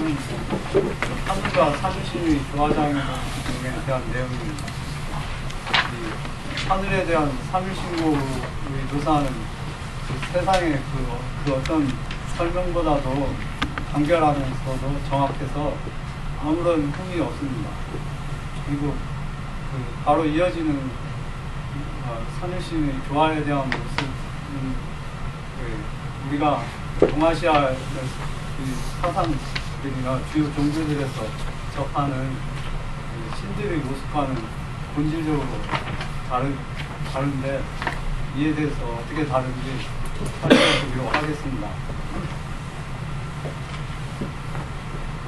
내용은 하늘과 삼일신의 조화장에 대한 내용입니다. 이 하늘에 대한 삼일신고의 묘사하는 그 세상의 그 어떤 설명보다도 간결하면서도 정확해서 아무런 흠이 없습니다. 그리고 그 바로 이어지는 삼일신의 조화에 대한 모습은 우리가 동아시아 사상들이나 주요 종교들에서 접하는 신들의 모습과는 본질적으로 다른데 이에 대해서 어떻게 다른지 설명드리도록 하겠습니다.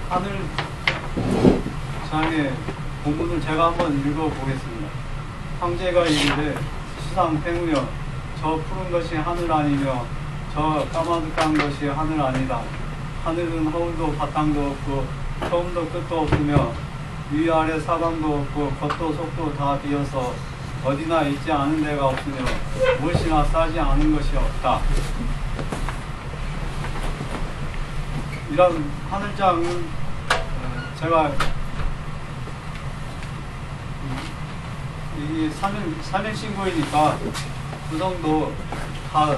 하늘장의 본문을 제가 한번 읽어보겠습니다. 황제가 이르되 수상팽우여 저 푸른 것이 하늘 아니며 저 까마득한 것이 하늘 아니다. 하늘은 허울도 바탕도 없고 처음도 끝도 없으며 위아래 사방도 없고 겉도 속도 다 비어서 어디나 있지 않은 데가 없으며 무엇이나 싸지 않은 것이 없다. 이런 하늘장은 제가 이 3일 신고이니까 구성도 다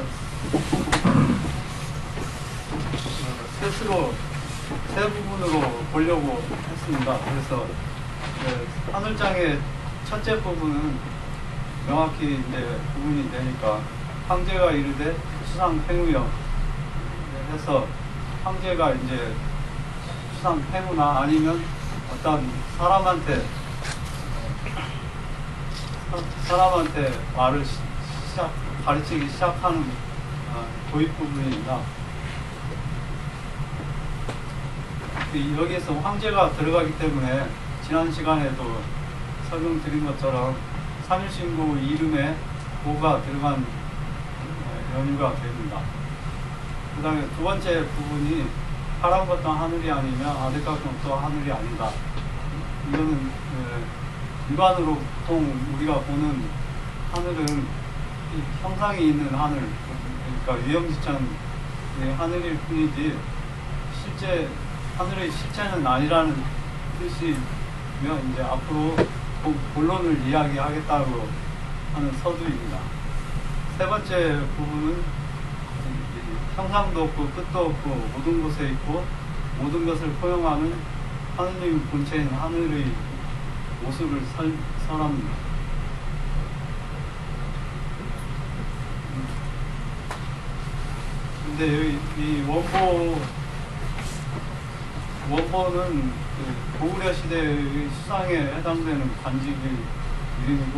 세 부분으로 보려고 했습니다. 그래서 하늘장의 첫째 부분은 명확히 이제 구분이 되니까 황제가 이르되 수상팽우여 해서 황제가 이제 수상팽우나 아니면 어떤 사람한테 말을 가르치기 시작하는 도입 부분이 있나. 여기에서 황제가 들어가기 때문에 지난 시간에도 설명드린 것처럼 삼일신고 이름에 고가 들어간 연유가 됩니다. 그 다음에 두 번째 부분이 파란 것도 하늘이 아니면 아득한 것도 하늘이 아니다. 이거는 일반으로 보통 우리가 보는 하늘은 형상이 있는 하늘, 그러니까 유형지천의 하늘일 뿐이지 실제 하늘의 실체는 아니라는 뜻이며 이제 앞으로 본론을 이야기하겠다고 하는 서두입니다. 세 번째 부분은 형상도 없고 끝도 없고 모든 곳에 있고 모든 것을 포용하는 하느님 본체인 하늘의 모습을 설합니다. 근데 여기 이 원본은 그 고구려 시대의 수상에 해당되는 관직의 이름이고,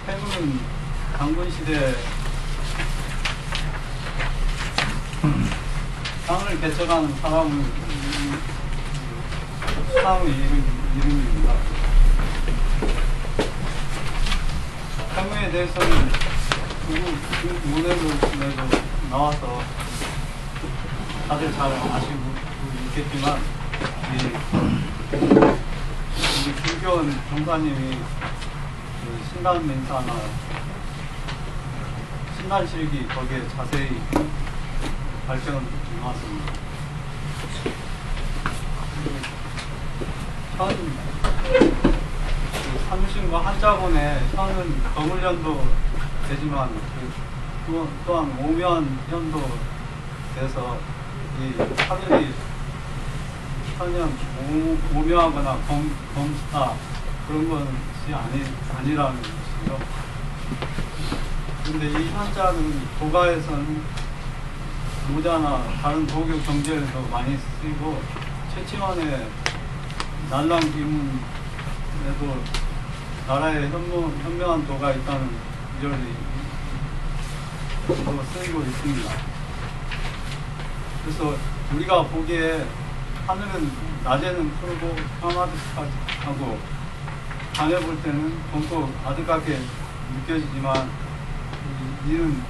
팽우는 장군 시대 땅을 개척하는 사람의 수상의 이름입니다. 팽우에 대해서는 문헌에도 나와서 다들 잘 아시고 있겠지만, 우리 불교원 종사님이 그 신단맹사나 신단실기 거기에 자세히 발견 나왔습니다. 삼신과 한자본에 현은 거물현도 되지만 또한 오면현도 돼서 이 하늘이 전혀 오묘하거나 검스타 그런 것이 아니라는 것이죠. 근데 이 현자는 도가에서는 모자나 다른 도교 경제에서 많이 쓰이고, 최치원의 난랑 기문에도 나라에 현명한 도가 있다는 구절이 쓰이고 있습니다. 그래서 우리가 보기에 하늘은 낮에는 푸르고 까마득하고 밤에 볼 때는 검고 아득하게 느껴지지만, 이는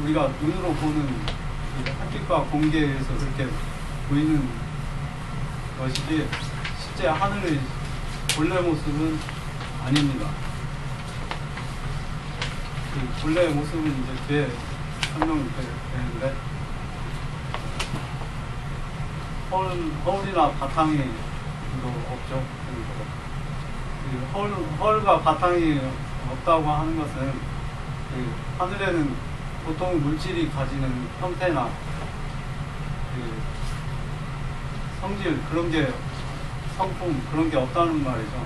우리가 눈으로 보는 햇빛과 공기에 의해서 그렇게 보이는 것이지 실제 하늘의 본래 모습은 아닙니다. 그 본래 모습은 이제 뒤에 설명되는데, 허울이나 바탕이 없죠. 허울과 바탕이 없다고 하는 것은 하늘에는 보통 물질이 가지는 형태나 성질 그런 게 성품 그런 게 없다는 말이죠.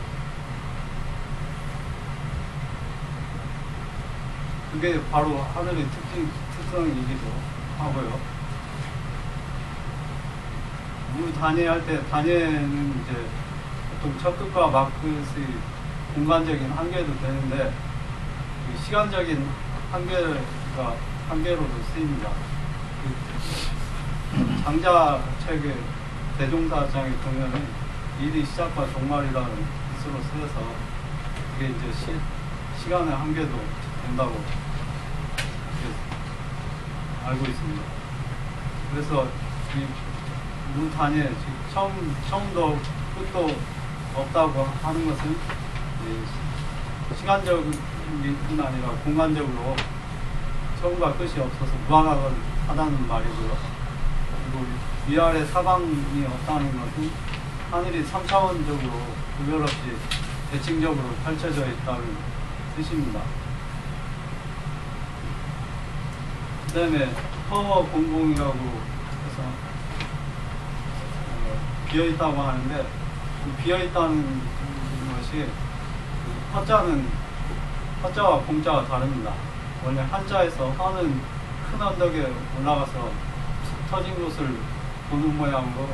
그게 바로 하늘의 특성이기도 하고요. 물 단위할 때 단위는 이제 보통 첫 끝과 막 끝의 공간적인 한계도 되는데 시간적인 한계로도 쓰입니다. 장자책의 대종사장에 보면은 일이 시작과 종말이라는 뜻으로 쓰여서 그게 이제 시간의 한계도 된다고 알고 있습니다. 그래서 이 물 단위에 처음도 끝도 없다고 하는 것은 시간적인 뿐 아니라 공간적으로 처음과 끝이 없어서 무한하다는 말이고요. 그리고 위아래 사방이 없다는 것은 하늘이 3차원적으로 구별 없이 대칭적으로 펼쳐져 있다는 뜻입니다. 그 다음에 허공공이라고 해서 비어있다고 하는데 그 비어있다는 것이 허자와 공자가 다릅니다. 원래 한자에서 허는 큰 언덕에 올라가서 툭 터진 곳을 보는 모양으로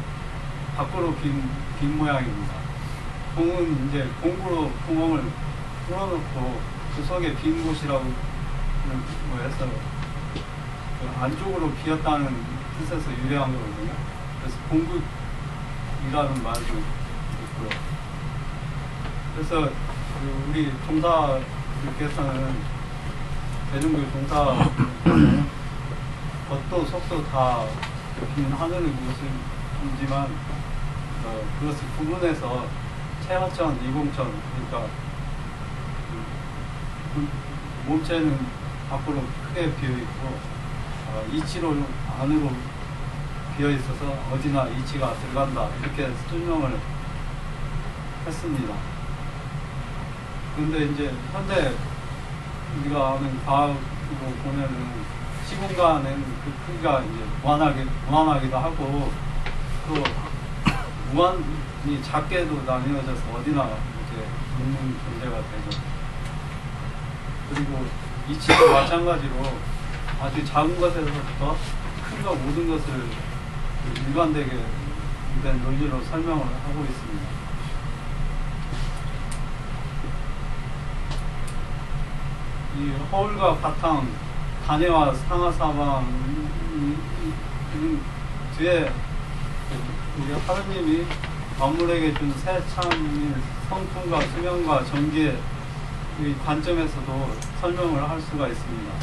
밖으로 빈 모양입니다. 공은 이제 공구로 구멍을 뚫어놓고 그 속에 빈 곳이라고 해서 그 안쪽으로 비었다는 뜻에서 유래한 거거든요. 그래서 공구이라는 말도 있고요. 그래서 우리 종사들께서는 대중교육 종사는 겉도 속도 다 빈 하늘의 모습이지만 그것을 구분해서 체하천, 이공천, 그러니까 몸체는 밖으로 크게 비어있고 이치로 안으로 비어있어서 어디나 이치가 들어간다 이렇게 설명을 했습니다. 그런데 이제 현대 우리가 아는 과학으로 보면은 시공간은 그 크기가 이제 무한하기도 하고 또 무한히 작게도 나뉘어져서 어디나 이제 있는 존재가 되죠. 그리고 이치도 마찬가지로 아주 작은 것에서부터 큰 것 모든 것을 일관되게 된 논리로 설명을 하고 있습니다. 이 허울과 바탕, 단해와 상하사방 뒤에 우리 하느님이 만물에게 준 새 참인 성품과 수명과 정기의 관점에서도 설명을 할 수가 있습니다.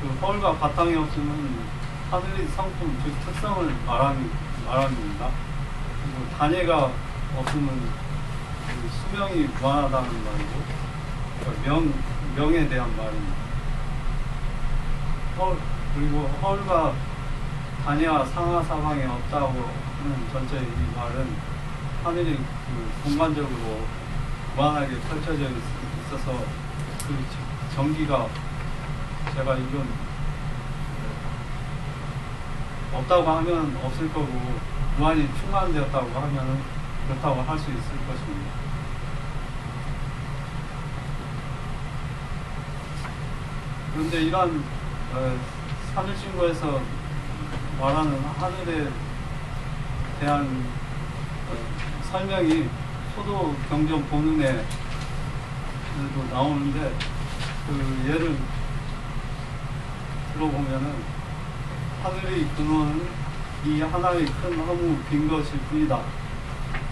그 허울과 바탕이 없으면 하늘의 성품, 즉 특성을 말합니다. 그리고 단해가 없으면 그 수명이 무한하다는 말이고 명에 대한 말입니다. 그리고 허울과 단해와 상하사방이 없다고 하는 전체의 이 말은 하늘이 그 공간적으로 무한하게 펼쳐져 있어서 그 전기가 제가 이건 없다고 하면 없을 거고 무한히 충만되었다고 하면 그렇다고 할 수 있을 것입니다. 그런데 이러한 하늘신고에서 말하는 하늘에 대한 설명이 소도 경전 본문에도 나오는데 그 예를 들어보면은 하늘의 근원은 이 하나의 큰 허무 빈 것일 뿐이다.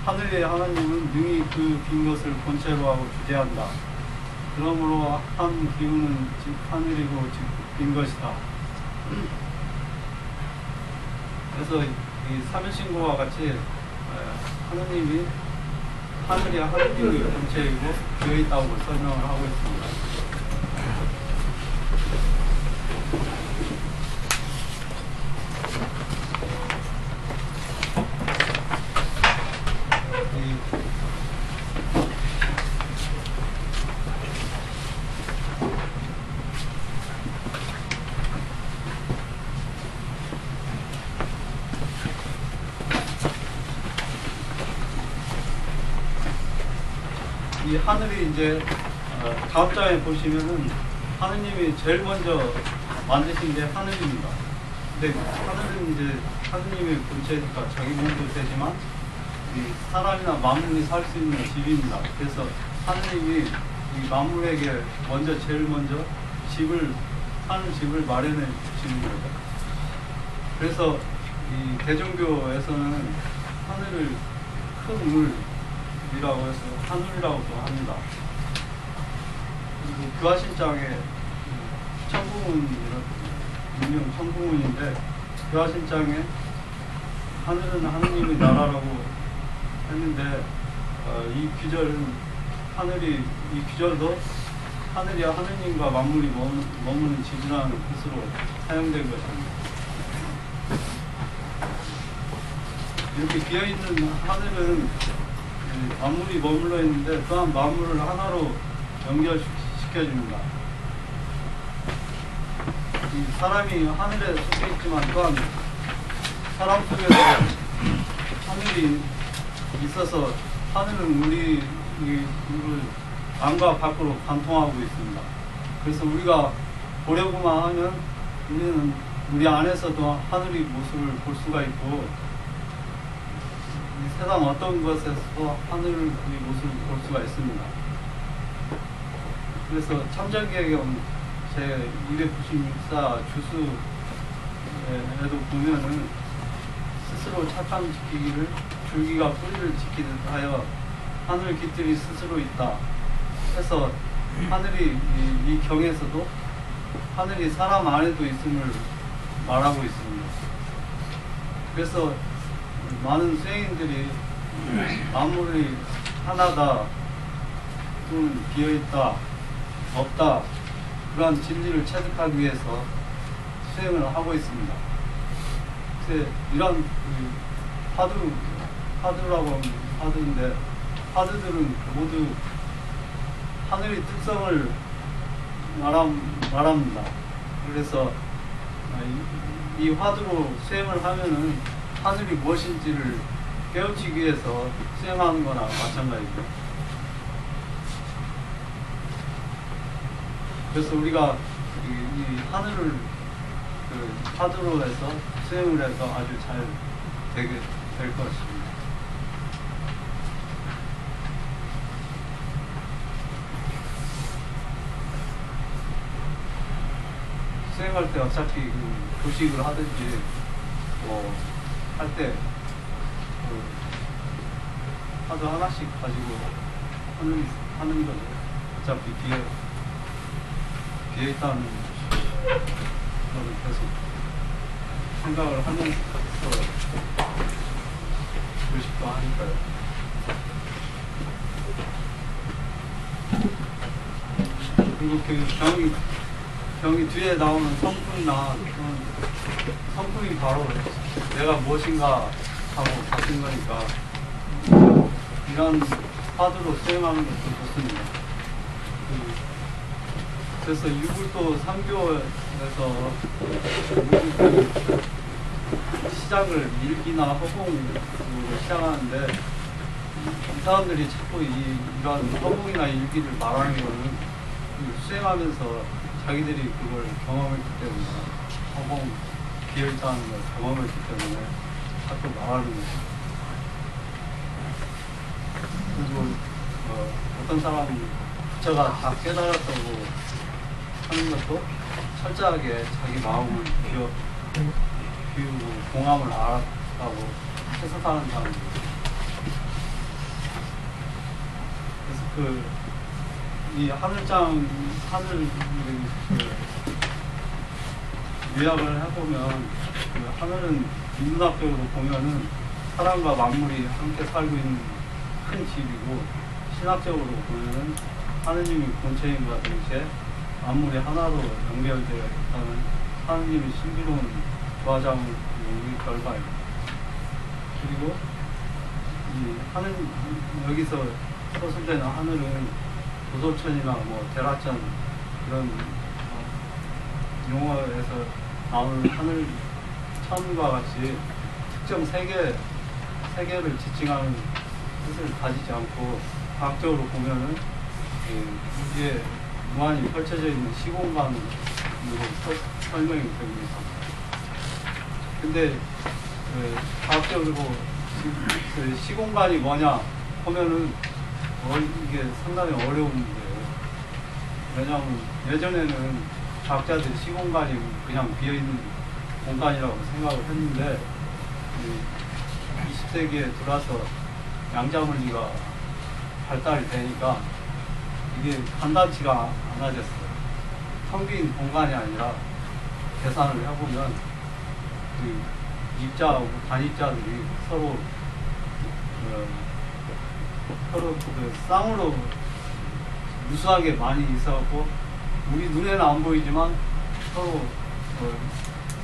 하늘의 하나님은 능히 그 빈 것을 본체로 하고 주재한다. 그러므로 한 기운은 즉 하늘이고 즉 빈 것이다. 그래서 이 삼일신고와 같이 하느님이 하늘이 하느님의 본체이고 비어있다고 설명을 하고 있습니다. 이 하늘이 이제 다음 장에 보시면은 하느님이 제일 먼저 만드신 게 하늘입니다. 근데 하늘은 이제 하느님의 본체니까 자기 몸도 되지만 이 사람이나 만물이 살 수 있는 집입니다. 그래서 하느님이 이 만물에게 제일 먼저 사는 집을 마련해 주시는 거죠. 그래서 이 대종교에서는 하늘을 큰 물이라고 해서 하늘이라고도 합니다. 그리고 교화신장에 천부문이라고 유명 천부문인데 교화신장에 하늘은 하느님의 나라라고 했는데 이 규절도 하늘이야 하느님과 만물이 머무는 집이라는 뜻으로 사용된 것입니다. 이렇게 비어있는 하늘은 만물이 머물러 있는데 또한 만물을 하나로 연결시켜줍니다. 이 사람이 하늘에 속해 있지만 또한 사람 속에서 하늘이 있어서 하늘은 우리를 안과 밖으로 관통하고 있습니다. 그래서 우리가 보려고만 하면 우리는 우리 안에서도 하늘의 모습을 볼 수가 있고 이 세상 어떤 것에서도 하늘의 모습을 볼 수가 있습니다. 그래서 참전개경 제296사 주수에도 보면은 스스로 착함 지키기를 줄기가 뿌리를 지키듯 하여 하늘 깃들이 스스로 있다 해서 하늘이 이 경에서도 하늘이 사람 안에도 있음을 말하고 있습니다. 그래서 많은 수행인들이 만물이 하나다 또는 비어있다 없다 그러한 진리를 체득하기 위해서 수행을 하고 있습니다. 그래서 이런 화두라고 하면 화두인데 화두들은 모두 하늘의 특성을 말합니다. 그래서 이 화두로 수행을 하면은 하늘이 무엇인지를 깨우치기 위해서 수행하는 거나 마찬가지죠. 그래서 우리가 이 하늘을 화두로 해서 수행을 해서 아주 잘 되게 될 것입니다. 수행할 때 어차피 교식을 하든지 할 때 화두 하나씩 가지고 하는 거죠. 어차피 비어 있다는 거를 계속 생각을 하면서 교식도 하니까요. 그리고 그 경이 뒤에 나오는 성품이나 성품이 바로 내가 무엇인가 하고 같은 거니까 이런 화두로 수행하는 것도 좋습니다. 그래서 유불도 3교에서 시작을 일기나 허공으로 시작하는데 이 사람들이 자꾸 이런 허공이나 일기를 말하는 거는 수행하면서 자기들이 그걸 경험했기 때문에 허공 비어있다는 걸 경험했기 때문에 자꾸 말하는 거죠. 그리고 어떤 사람이 부처가 다 깨달았다고 하는 것도 철저하게 자기 마음을 비우고 공함을 알았다고 해석하는 사람입니다. 그래서 이 하늘 요약을 해보면 하늘은 인문학적으로 보면은 사람과 만물이 함께 살고 있는 큰 집이고 신학적으로 보면은 하느님이 본체인과 동시에 만물이 하나로 연결되어 있다는 하느님의 신비로운 조화장의 결과입니다. 그리고 여기서 서술되는 하늘은 도소천이나 대라천 이런 용어에서 나오는 하늘 천과 같이 특정 세계를 지칭하는 뜻을 가지지 않고 과학적으로 보면은 이게 무한히 펼쳐져 있는 시공간으로 설명이 됩니다. 근데 과학적으로 그 시공간이 뭐냐 하면은 이게 상당히 어려운 문제예요. 왜냐하면 예전에는 과학자들이 시공간이 그냥 비어있는 공간이라고 생각을 했는데 20세기에 들어와서 양자물리가 발달이 되니까 이게 간단치가 않아졌어요. 텅 빈 공간이 아니라 계산을 해보면 그 입자하고 반입자들이 서로 그 쌍으로 무수하게 많이 있어갖고 우리 눈에는 안 보이지만 서로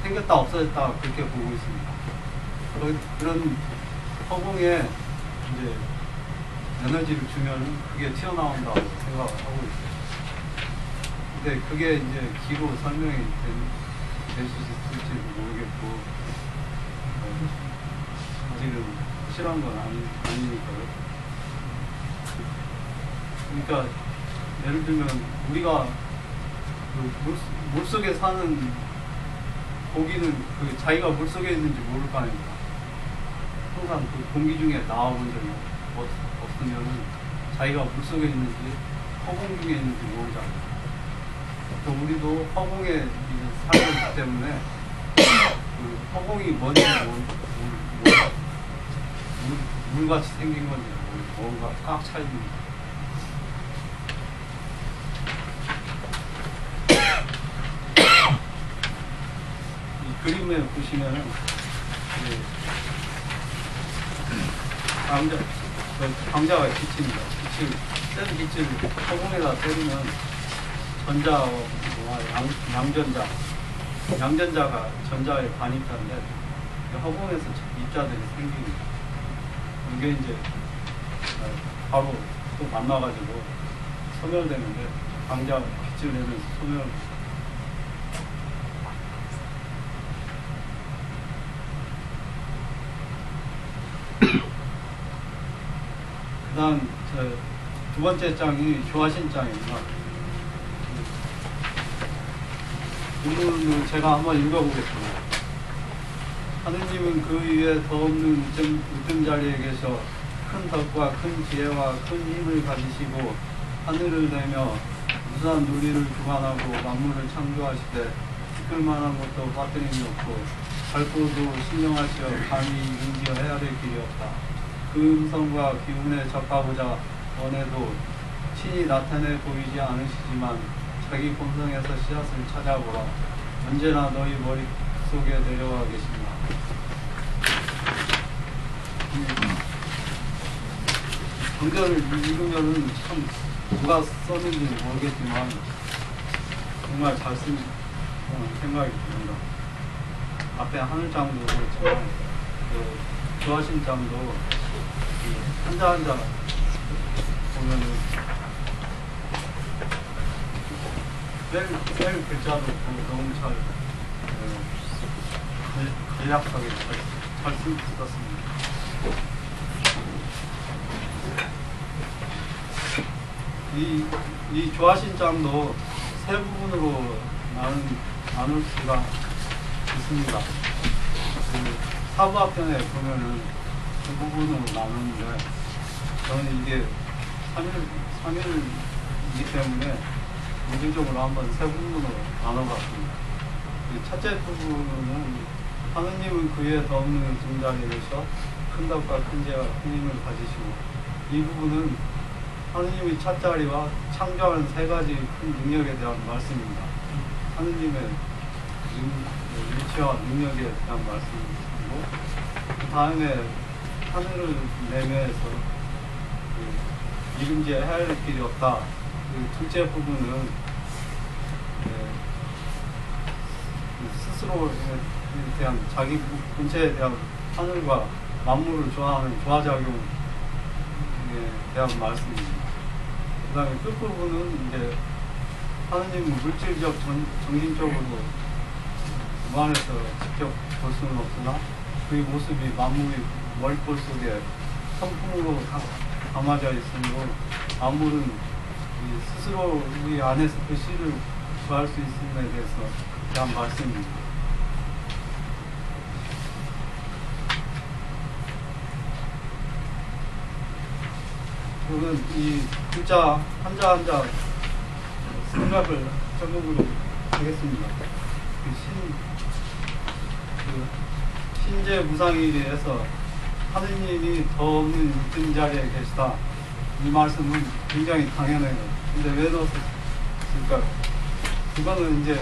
생겼다 없어졌다 그렇게 보고 있습니다. 그런 허공에 이제 에너지를 주면 그게 튀어나온다고 생각을 하고 있어요. 근데 그게 이제 기로 설명이 될 수 있을지 모르겠고 아직은 실한 건 아니니까요. 그러니까 예를 들면 우리가 그 물속에 사는 고기는 그 자기가 물속에 있는지 모를 거 아닙니까? 항상 그 공기 중에 나와본 적이 없으면 자기가 물속에 있는지 허공 중에 있는지 모르잖아요. 또 우리도 허공에 살고 있기 때문에 그 허공이 뭔지 물같이 생긴 건지 뭔가 꽉 차 있는 그림에 보시면은 광자가 빛입니다. 센 빛을 허공에다 때리면 양전자가 전자의 반입자인데 허공에서 입자들이 생깁니다. 이게 이제 바로 또 만나가지고 소멸되는데 광자가 빛을 내면서 소멸. 그다음 두 번째 장이 교화신 장입니다. 본문을 제가 한번 읽어보겠습니다. 하느님은 그 위에 더 없는 으뜸 자리에 계셔 큰 덕과 큰 지혜와 큰 힘을 가지시고 하늘을 내며 무수한 논리를 주관하고 만물을 창조하시되 이끌 만한 것도 빠뜨림이 없고 밝고도 신령하시어 감히 인기어 헤아릴 길이 없다. 그 음성과 기운에 적하고자 원해도 친히 나타내 보이지 않으시지만 자기 본성에서 씨앗을 찾아보라. 언제나 너희 머릿속에 내려와 계신다. 경전을 읽으면은 참 누가 썼는지 모르겠지만 정말 잘 쓴 생각이 듭니다. 앞에 하늘장도 그렇지만 교화신장도 한자 한자 보면은 뺄 글자도 너무 잘 간략하게 잘 썼습니다. 이 교화신장도 세 부분으로 나눌 수가 있습니다. 그 사부합편에 보면은 그 부분으로 나누는데 저는 이게 3일이기 때문에 우주적으로 한번 세 부분으로 나눠봤습니다. 첫째 부분은 하느님은 그 위에 더 없는 등자리에 계셔 큰 덕과 큰 지혜와 큰 힘을 가지시고, 이 부분은 하느님의 찻자리와 창조하는 세 가지 큰 능력에 대한 말씀입니다. 하느님의 위치와 능력에 대한 말씀이고, 그 다음에 하늘을 내면서 이름지에 헤아릴 길이 없다. 그 둘째 부분은 스스로에 대한 자기 본체에 대한 하늘과 만물을 좋아하는 조화작용에 대한 말씀입니다. 그 다음에 끝부분은 이제 하느님 물질적, 정신적으로 무한에서 직접 볼 수는 없으나 그의 모습이 만물의 머릿볼 속에 선풍으로 담아져 있으므로 아무런 스스로 우리 안에서 그 씨를 구할 수 있음에 대해서 대한 말씀입니다. 저는 이 글자 한자 한자 생각을 적극으로 하겠습니다. 신제 무상일에서 하느님이 더 없는 있는 자리에 계시다. 이 말씀은 굉장히 당연해요. 근데 왜 넣었을까? 그거는 이제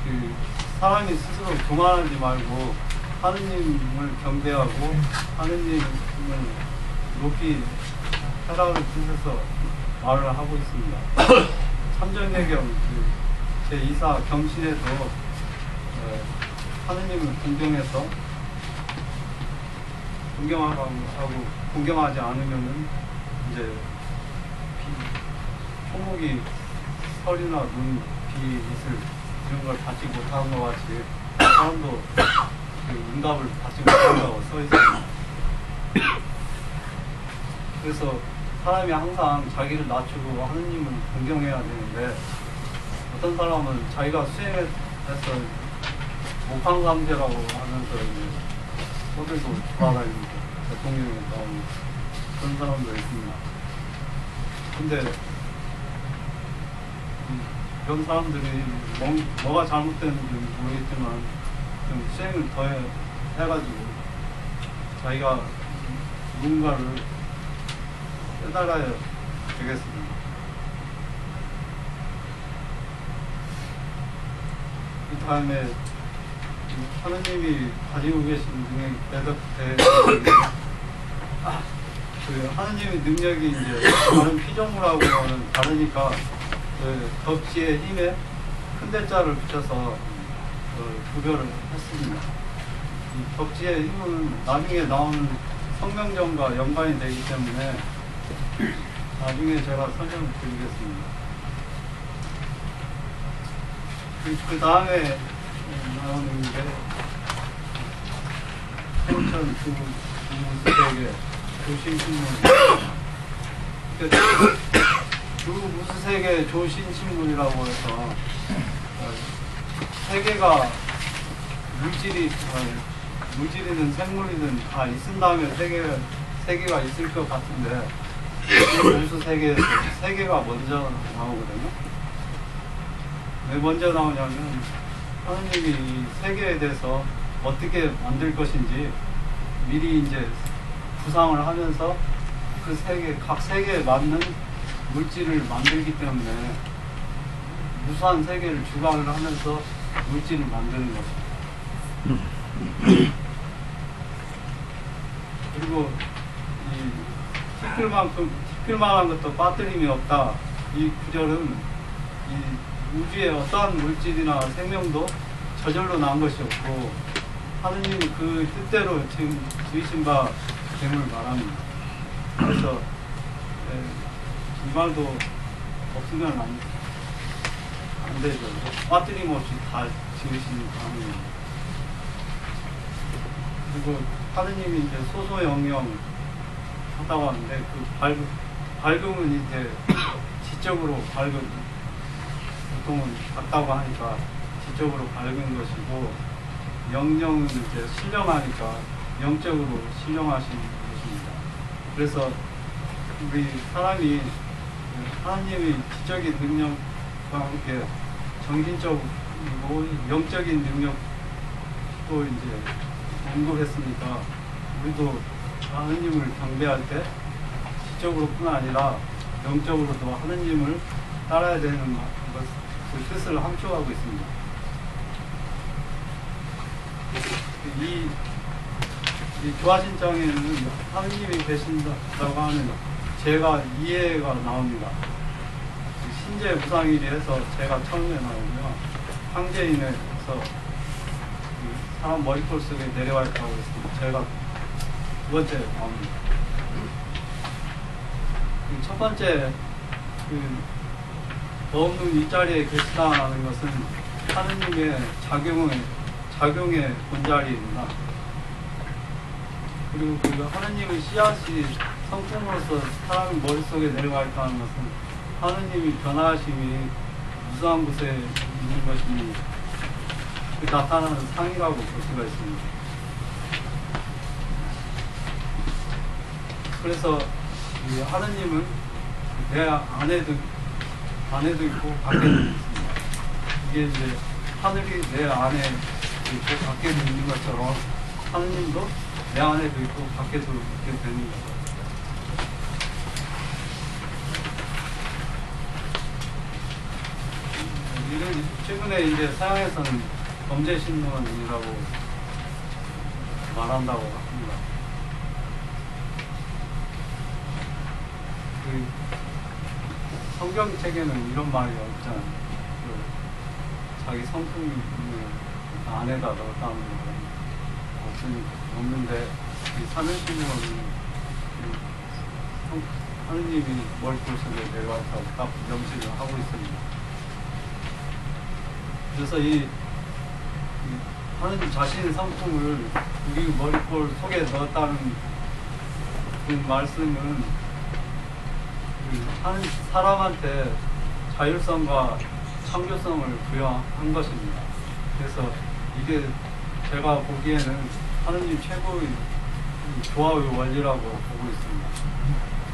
그 사람이 스스로 교만하지 말고 하느님을 경배하고 하느님을 높이 해라는 뜻에서 말을 하고 있습니다. 참전예경 제2사 경신에도 하느님을 존경해서 공경하지 않으면은 이제 초목이 설이나 눈, 비, 이슬 이런 걸 받지 못하는 것 같이 사람도 그 응답을 받지 못한다고 써 있습니다. 그래서 사람이 항상 자기를 낮추고 하느님을 공경해야 되는데 어떤 사람은 자기가 수행해서 목황감제라고 하면서 호들도 돌아다니고 대통령에 나오는 그런 사람도 있습니다. 근데 그런 사람들이 뭐가 잘못됐는지 모르겠지만 좀 수행을 더 해가지고 자기가 누군가를 깨달아야 되겠습니다. 그 다음에 하느님이 가지고 계신 능력이 그 하느님의 능력이 이제 다른 피조물하고는 다르니까 그 덕지의 힘에 큰 대자를 붙여서 구별을 했습니다. 이 덕지의 힘은 나중에 나오는 성명전과 연관이 되기 때문에 나중에 제가 설명을 드리겠습니다. 그 다음에 나오는 게 생천 두무스에게 조신신문 두무스에게 조신신문이라고 해서 세계가 물질이든 생물이든 다 있은 다음에 세계가 있을 것 같은데 무수 세계에서 세계가 먼저 나오거든요. 왜 먼저 나오냐면 하느님이 이 세계에 대해서 어떻게 만들 것인지 미리 이제 구상을 하면서 그 세계, 각 세계에 맞는 물질을 만들기 때문에 무수한 세계를 주관을 하면서 물질을 만드는 것입니다. 그리고 이 티끌만한 것도 빠뜨림이 없다. 이 구절은 이 우주의 어떠한 물질이나 생명도 저절로 난 것이 없고 하느님이 그 뜻대로 지금 지으신 바 됨을 말합니다. 그래서 이 말도 없으면 안 되죠. 빠뜨림 없이 다 지으신 하느님. 그리고 하느님이 이제 소소영영 하다고 하는데 그 밝음은 이제 지적으로 밝은 보통은 같다고 하니까 지적으로 밝은 것이고 영영은 이제 신령하니까 영적으로 신령하신 것입니다. 그래서 우리 사람이 하나님의 지적인 능력과 함께 정신적이고 영적인 능력도 이제 언급했으니까 우리도 하느님을 경배할 때 지적으로뿐 아니라 영적으로도 하느님을 따라야 되는 그 뜻을 함축하고 있습니다. 이 교화신장에는 하느님이 계신다고 하는 제가 이해가 나옵니다. 신제 무상일에서 제가 처음에 나오고요. 황제인에서 사람 머리털 속에 내려와 있다고 했습니다. 제가 두 번째 나옵니다. 첫 번째 더 없는 윗자리에 계시다는 것은 하느님의 작용의 본자리입니다. 그리고 그 하느님의 씨앗이 성품으로서 사람 머릿속에 내려가 있다는 것은 하느님이 변화하심이 무수한 곳에 있는 것이 그 나타나는 상이라고 볼 수가 있습니다. 그래서 이 하느님은 내 안에도 있고 밖에도 있습니다. 이게 이제 하늘이 내 안에 있고 밖에도 있는 것처럼 하느님도 내 안에도 있고 밖에도 있게 되는 거죠. 이런 최근에 이제 서양에서는 범죄신론이라고 말한다고 합니다. 그 성경책에는 이런 말이 없잖아요. 자기 성품을 안에다 넣었다는 건 없는데 이 사면신론은 하느님이 머릿속에 내려와서 딱 명시를 하고 있습니다. 그래서 이 하느님 자신의 성품을 우리 머릿골 속에 넣었다는 그 말씀은 한 사람한테 자율성과 창조성을 부여한 것입니다. 그래서 이게 제가 보기에는 하느님 최고의 조화의 원리라고 보고 있습니다.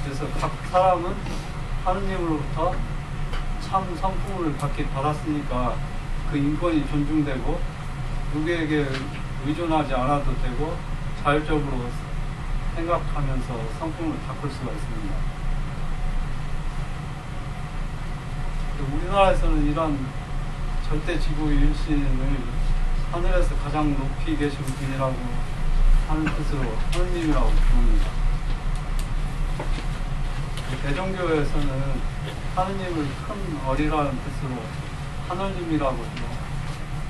그래서 각 사람은 하느님으로부터 참 성품을 받았으니까 그 인권이 존중되고 누구에게 의존하지 않아도 되고 자율적으로 생각하면서 성품을 바꿀 수가 있습니다. 우리나라에서는 이런 절대지구의 일신을 하늘에서 가장 높이 계신 분이라고 하는 뜻으로 하느님이라고 부릅니다. 대종교에서는 하느님을 큰 어리라는 뜻으로 하느님이라고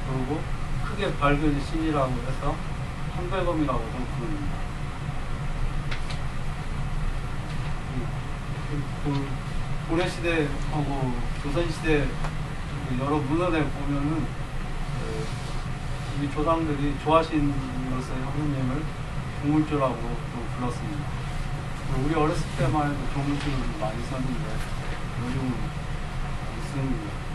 부르고 크게 밝은 신이라고 해서 한별검이라고도 부릅니다. 고려시대하고 조선시대 여러 문헌에 보면은 이 조상들이 조하신으로서의 하느님을 조물주라고 불렀습니다. 우리 어렸을 때만 해도 조물주를 많이 썼는데 요즘은 안 씁니다.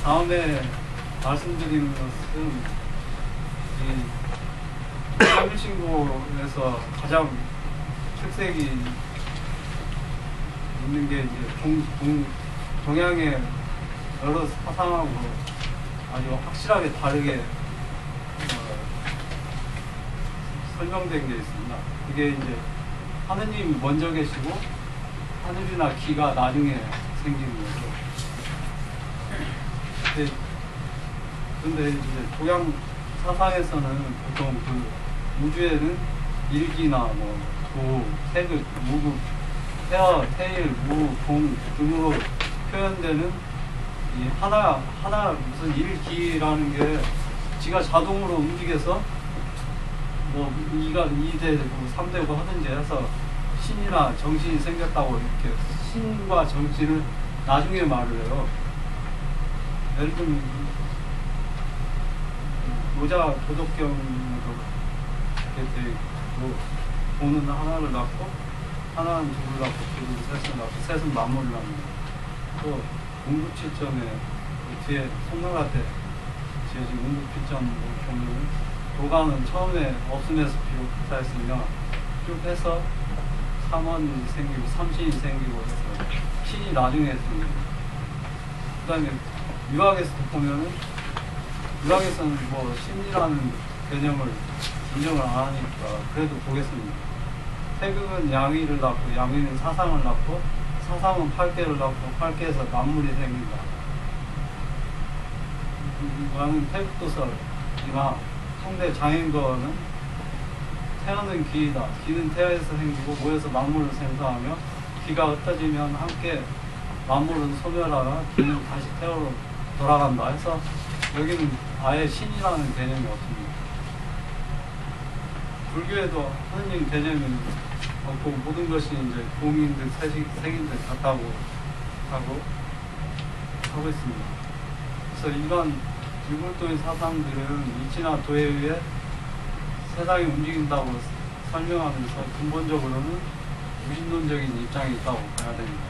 다음에 말씀드리는 것은 이 삼일신고에서 가장 특색이 있는 게 이제 동양의 여러 사상하고 아주 확실하게 다르게 설명된 게 있습니다. 그게 이제 하느님이 먼저 계시고 하늘이나 기가 나중에 생기는 거죠. 근데 이제 동양 사상에서는 보통 그 우주에는 일기나 뭐 도, 태극, 무국, 태화, 태일, 무, 공 등으로 표현되는 이 하나 무슨 일기라는 게 지가 자동으로 움직여서 뭐 2되고 3되고 하든지 해서 신이나 정신이 생겼다고 이렇게 신과 정신을 나중에 말을 해요. 예를 들면 노자 도덕경으로 이렇게 돼 있고 도는 하나를 낳고 하나는 둘을 낳고 둘은 셋을 낳고 셋은 만물을 낳는 또 운구칠점에 뒤에 송나라때 지어진 운구칠점 보면 도가는 처음에 없음에서 비롯하였으며 쭉 해서 삼원이 생기고 삼신이 생기고 해서 신이 나중에 생깁니다. 그 다음에 유학에서도 보면은 유학에서는 뭐 신이라는 개념을 인정을 안 하니까 그래도 보겠습니다. 태극은 양의를 낳고 양의는 사상을 낳고 사상은 팔계를 낳고 팔계에서 만물이 생긴다. 나는 태극도설이나 성대 장인거는 태어는 기이다. 기는 태어에서 생기고 모여서 만물을 생성하며 기가 흩어지면 함께 만물은 소멸하라. 기는 다시 태어로 돌아간다 해서 여기는 아예 신이라는 개념이 없습니다. 불교에도 하느님 개념이 없고 모든 것이 이제 공인들 색인들 같다고 생각하고 하고 있습니다. 그래서 이런 유골도의 사상들은 이치나 도에 의해 세상이 움직인다고 설명하면서 근본적으로는 무신론적인 입장이 있다고 봐야 됩니다.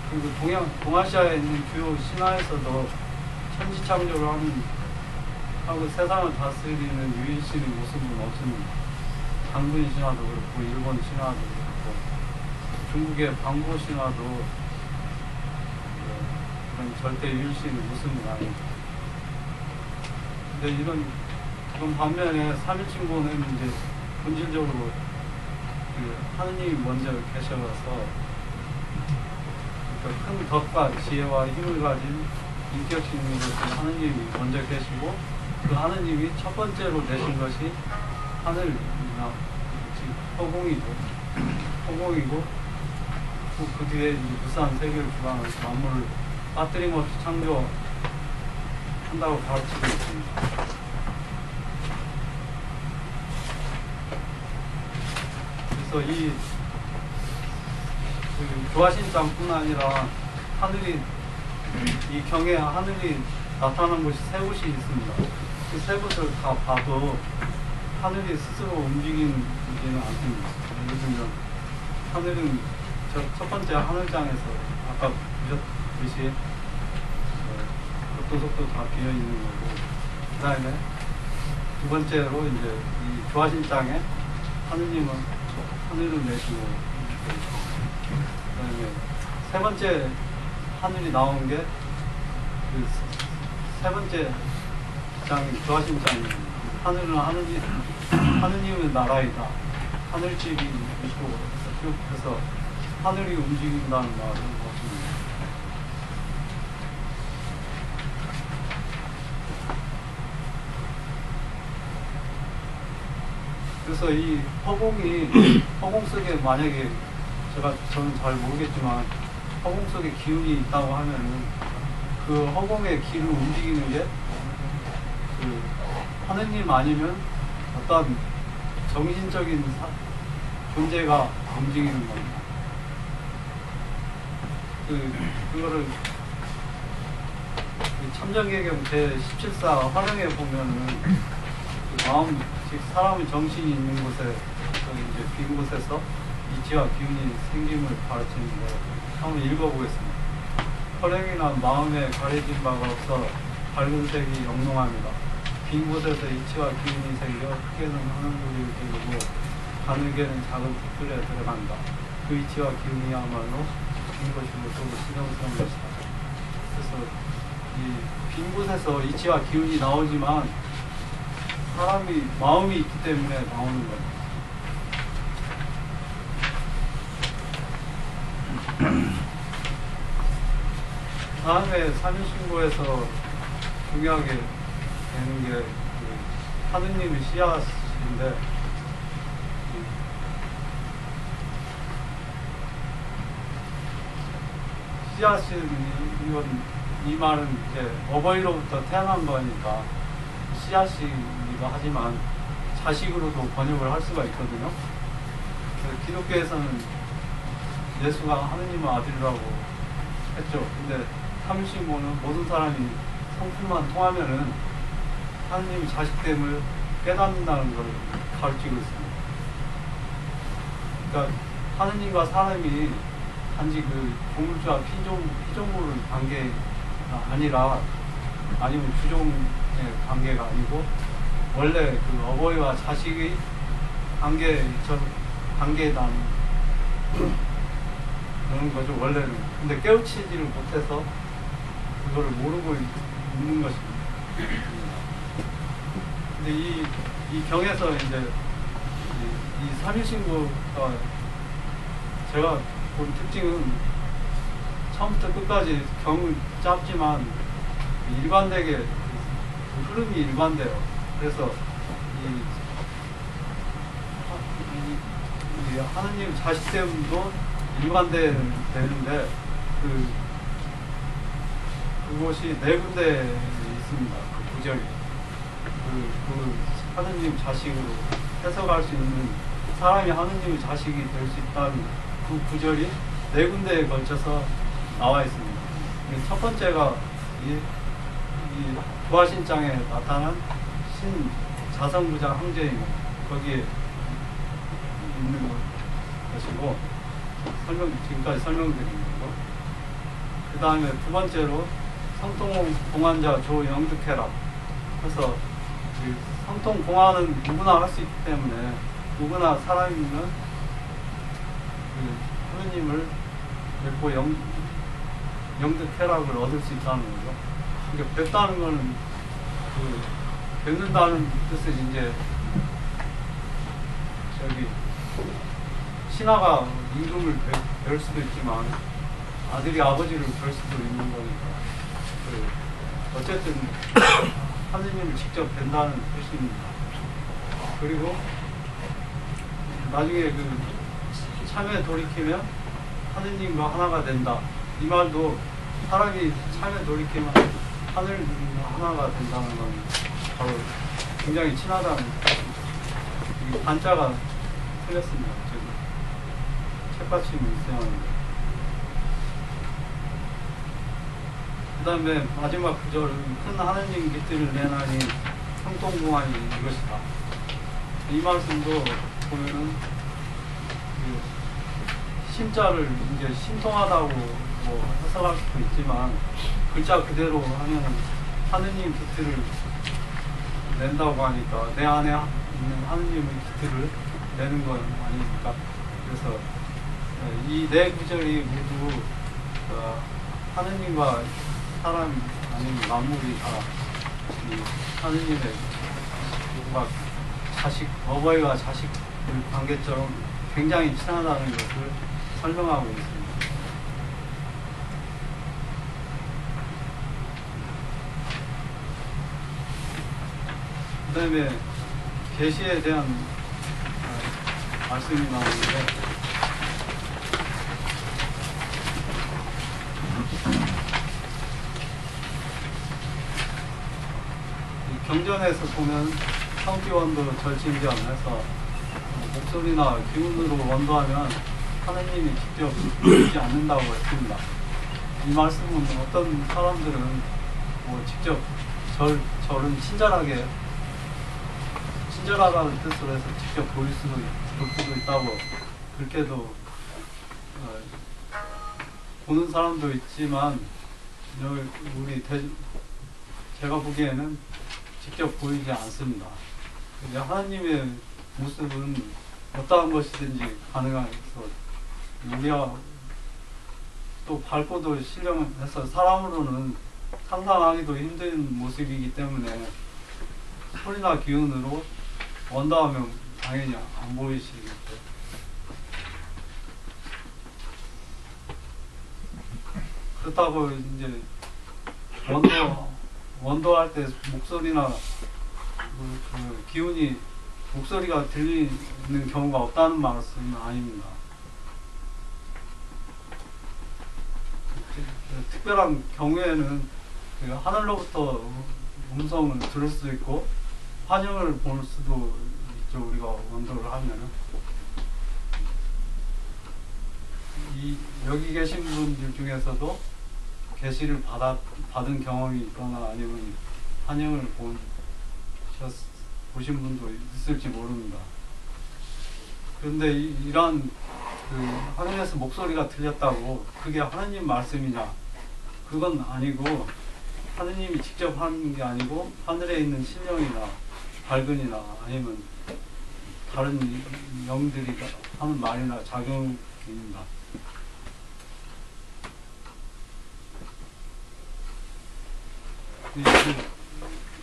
그리고 동아시아에 있는 주요 신화에서도 천지창조를 하고 세상을 다스리는 유일신의 모습은 없습니다. 당군 신화도 그렇고 일본 신화도 그렇고 중국의 방고 신화도 그런 절대 유일신의 모습은 아닙니다. 근데 그런 반면에 삼일신고는 이제 본질적으로 하느님이 먼저 계셔서 큰 덕과 지혜와 힘을 가진 인격신으로서 하느님이 먼저 계시고 그 하느님이 첫 번째로 되신 것이 하늘이나 허공이고 그 뒤에 이제 무수한 세계를 주관하는 만물을 빠뜨림없이 창조한다고 가르치고 있습니다. 그래서 이 교화신장뿐 아니라 이 경에 하늘이 나타난 곳이 세 곳이 있습니다. 그 세 곳을 다 봐도 하늘이 스스로 움직이지는 않습니다. 예를 들면 하늘은 첫 번째 하늘장에서 아까 보셨듯이 속도 다 비어 있는 거고, 그 다음에 두 번째로 이제 이 교화신장에 하느님은 하늘을 내시고, 그 다음에 세 번째 하늘이 나온 게 그 세 번째 장인 교화신장입니다. 하늘은 하느님의 나라이다. 하늘집이 있고, 그래서 하늘이 움직인다는 말을 하십니다. 그래서 이 허공 속에 만약에 저는 잘 모르겠지만 허공 속에 기운이 있다고 하면은 그 허공의 기를 움직이는 게 그 하느님 아니면 어떤 정신적인 존재가 움직이는 겁니다. 그거를 참정계경 제17사 활용해 보면은 그 마음, 즉 사람의 정신이 있는 곳에 이제 빈 곳에서 이치와 기운이 생김을 가르치는데 한번 읽어보겠습니다. 허령이나 마음에 가려진 바가 없어 밝은 색이 영롱합니다. 빈 곳에서 이치와 기운이 생겨 크게는 하늘소리를 들리고 가늘게는 작은 붓들에 들어간다. 그 이치와 기운이야말로 빈 것이고 또 신성스러운 것이다. 그래서 이 빈 곳에서 이치와 기운이 나오지만 사람이 마음이 있기 때문에 나오는 거예요. 다음에 삼일신고에서 중요하게 되는 게 하느님의 씨앗인데, 씨앗은 이 말은 이제 어버이로부터 태어난 거니까 씨앗이기도 하지만 자식으로도 번역을 할 수가 있거든요. 기독교에서는 예수가 하느님의 아들이라고 했죠. 근데 삼일신고는 모든 사람이 성품만 통하면은 하느님의 자식됨을 깨닫는다는 걸 가르치고 있습니다. 그러니까 하느님과 사람이 단지 그 동물주와 피조물 관계가 아니라, 아니면 주종의 관계가 아니고 원래 그 어버이와 자식의 관계단 그런 거죠, 원래는. 근데 깨우치지를 못해서 그거를 모르고 있는 것입니다. 근데 이 경에서 이제 이 삼일신고가 제가 본 특징은 처음부터 끝까지 경은 짧지만 일관되게 흐름이 일관돼요. 그래서 이 하느님 자식됨도 일관되는데 그곳이 네 군데에 있습니다. 그 구절이 그 하느님 자식으로 해석할 수 있는, 사람이 하느님의 자식이 될 수 있다는 그 구절이 네 군데에 걸쳐서 나와 있습니다. 첫 번째가 이 부하신장에 나타난 신 자성부자 황제이고 거기에 있는 것이고 지금까지 설명드린 거고, 그 다음에 두 번째로 성통공환자 조영득해라. 그래서 성통공환은 누구나 할 수 있기 때문에 누구나 사람이면 하느님을 뵙고 영득해락을 얻을 수 있다는 거죠. 그러니까 뵙다는 거는 뵙는다는 뜻은 이제 저기 신하가 임금을 뵐 수도 있지만 아들이 아버지를 뵐 수도 있는 거니까 어쨌든 하느님을 직접 뵌다는 뜻입니다. 그리고 나중에 참에 돌이키면 하느님과 하나가 된다. 이 말도 사람이 참에 돌이키면 하늘과 하나가 된다는 건 바로 굉장히 친하다는 반자가 틀렸습니다. 지금 책받침이 있어야 하는데. 그 다음에 마지막 구절은 큰 하느님 깃들을 내나니 성통공환이 이것이다. 이 말씀도 보면은 신자를 이제 신통하다고 뭐 해석할 수도 있지만 글자 그대로 하면 하느님 깃들을 낸다고 하니까 내 안에 있는 하느님의 깃들을 내는 건 아니니까. 그래서 이 네 구절이 모두 하느님과 사람 아니면 만물이 다 하느님의 막 자식, 어머니와 자식 관계처럼 굉장히 친하다는 것을 설명하고 있습니다. 그 다음에 계시에 대한 말씀이 나오는데, 경전에서 보면 성기원도 절친견해서 목소리나 기운으로 원도하면 하느님이 직접 보이지 않는다고 했습니다. 이 말씀은 어떤 사람들은 뭐 직접 절은 친절하다는 뜻으로 해서 직접 볼 수도 있다고 그렇게도 보는 사람도 있지만 제가 보기에는 직접 보이지 않습니다. 하나님의 모습은 어떠한 것이든지 가능해서 우리가 또 밝고도 신령해서 사람으로는 상상하기도 힘든 모습이기 때문에 소리나 기운으로 원다하면 당연히 안 보이시겠죠. 그렇다고 이제 원도할 때 목소리나 기운이 목소리가 들리는 경우가 없다는 말씀은 아닙니다. 특별한 경우에는 하늘로부터 음성을 들을 수 있고 환영을 볼 수도 있죠. 우리가 원도를 하면은 여기 계신 분들 중에서도 계시를 받은 경험이 있거나 아니면 환영을 보신 분도 있을지 모릅니다. 그런데 이러한 하늘에서 목소리가 들렸다고 그게 하느님 말씀이냐? 그건 아니고, 하느님이 직접 하는 게 아니고 하늘에 있는 신령이나 밝은이나 아니면 다른 영들이 하는 말이나 작용입니다.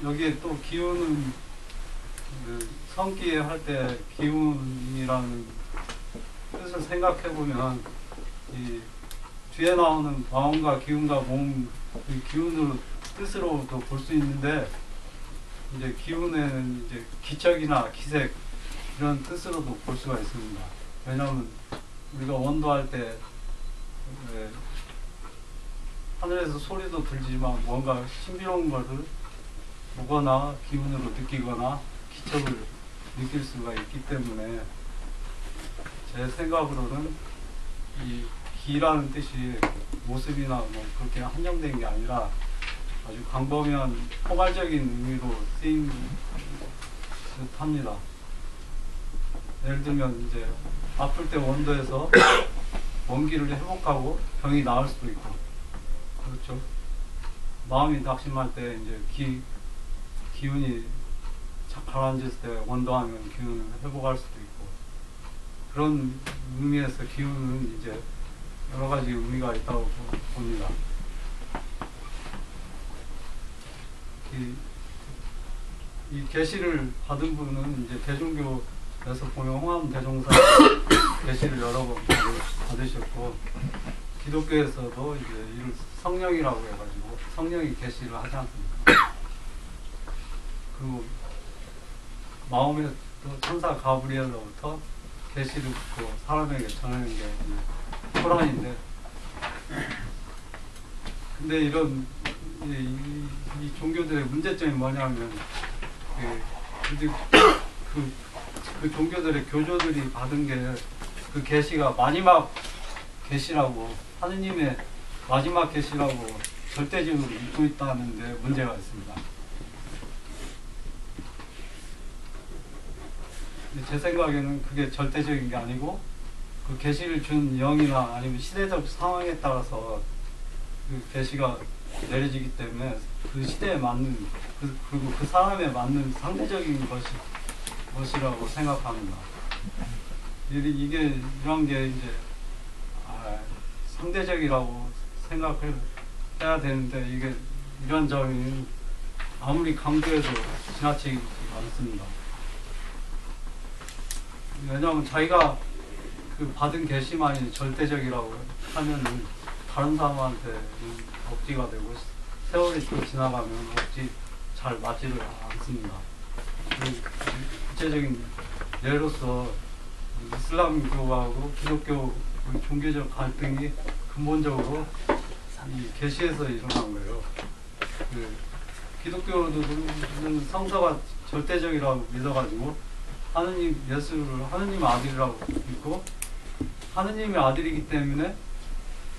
여기에 또 기운은 성기에 할 때 기운이라는 뜻을 생각해 보면 이 뒤에 나오는 마음과 기운과 몸, 기운으로 뜻으로도 볼 수 있는데, 이제 기운에는 이제 기척이나 기색 이런 뜻으로도 볼 수가 있습니다. 왜냐하면 우리가 원도할 때 하늘에서 소리도 들지만 뭔가 신비로운 것을 보거나 기운으로 느끼거나 기척을 느낄 수가 있기 때문에 제 생각으로는 이 기라는 뜻이 모습이나 뭐 그렇게 한정된 게 아니라 아주 광범위한 포괄적인 의미로 쓰인 듯합니다. 예를 들면 이제 아플 때 원도에서 원기를 회복하고 병이 나을 수도 있고, 그렇죠. 마음이 낙심할 때 이제 기운이 가라앉을 때 원도하면 기운을 회복할 수도 있고, 그런 의미에서 기운은 이제 여러 가지 의미가 있다고 봅니다. 이 계시를 받은 분은 이제 대종교에서 보면 홍암 대종사 계시를 여러 번 받으셨고, 기독교에서도 이제 이를 성령이라고 해가지고 성령이 계시를 하지 않습니까? 그리고 마음에 또 천사 가브리엘로부터 계시를 듣고 사람에게 전하는 게 코란인데, 근데 이런 이 종교들의 문제점이 뭐냐면 그 종교들의 교조들이 받은 게 그 계시가 마지막 계시라고, 하느님의 마지막 계시라고 절대적으로 믿고 있다는 데 문제가 있습니다. 제 생각에는 그게 절대적인 게 아니고, 그 계시를 준 영이나 아니면 시대적 상황에 따라서 그 계시가 내려지기 때문에 그 시대에 맞는 그리고 그 사람에 맞는 상대적인 것이라고 생각합니다. 이게 이런 게 이제 상대적이라고 생각해야 되는데, 이게 이런 점이 아무리 강조해도 지나치지 않습니다. 왜냐하면 자기가 그 받은 계시만이 절대적이라고 하면은 다른 사람한테 억지가 되고, 세월이 또 지나가면 억지 잘 맞지를 않습니다. 구체적인 예로서 이슬람교하고 기독교 종교적 갈등이 근본적으로 이 계시에서 일어난 거예요. 기독교는 성서가 절대적이라고 믿어가지고 하느님 예수를 하느님 아들이라고 믿고, 하느님의 아들이기 때문에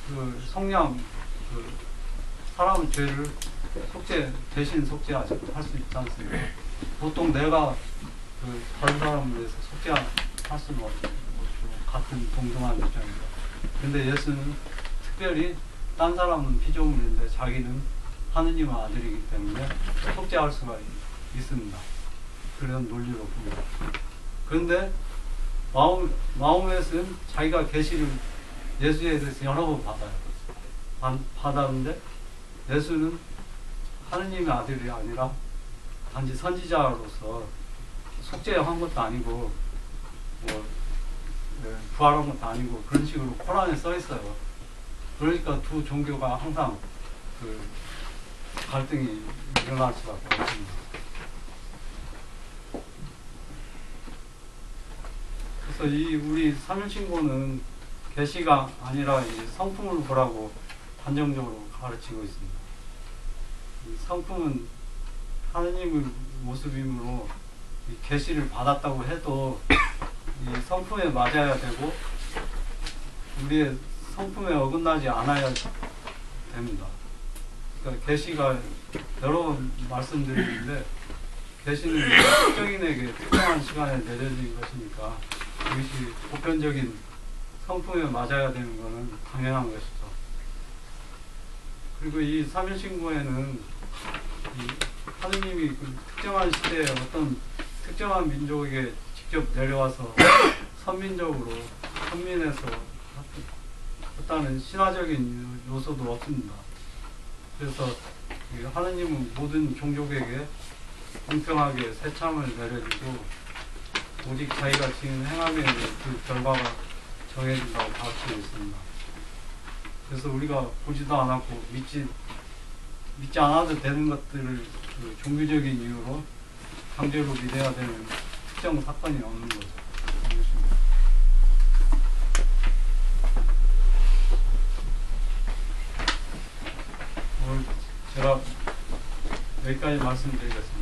그 성령 사람의 죄를 대신 속죄할 수 있지 않습니까? 보통 내가 다른 사람을 위해서 속죄할 수는 없죠. 같은 동등한 입장입니다. 근데 예수는 특별히 딴 사람은 피조물인데 자기는 하느님의 아들이기 때문에 속죄할 수가 있습니다. 그런 논리로 봅니다. 그런데 마음에서는 자기가 계시를 예수에 대해서 여러 번 받았는데, 예수는 하느님의 아들이 아니라 단지 선지자로서 속죄한 것도 아니고 부활한 것도 아니고 그런 식으로 코란에 써 있어요. 그러니까 두 종교가 항상 갈등이 일어날 수밖에 없습니다. 그래서 우리 삼일신고는 계시가 아니라 성품을 보라고 단정적으로 가르치고 있습니다. 성품은 하느님의 모습이므로 계시를 받았다고 해도 이 성품에 맞아야 되고 우리의 성품에 어긋나지 않아야 됩니다. 그러니까 계시가 여러 번 말씀드리는데, 계시는 특정인에게 특정한 시간에 내려진 것이니까 이것이 보편적인 성품에 맞아야 되는 것은 당연한 것이죠. 그리고 이 삼일신고에는 하느님이 그 특정한 시대에 어떤 특정한 민족에게 직접 내려와서 선민적으로 선민해서 했다는 신화적인 요소도 없습니다. 그래서 하느님은 모든 종족에게 공평하게 새참을 내려주고, 오직 자기가 지은 행함에 그 결과가 정해진다고 가르치고 있습니다. 그래서 우리가 보지도 않았고 믿지 않아도 되는 것들을 종교적인 이유로 강제로 믿어야 되는 특정 사건이 없는 거죠. 오늘 제가 여기까지 말씀드리겠습니다.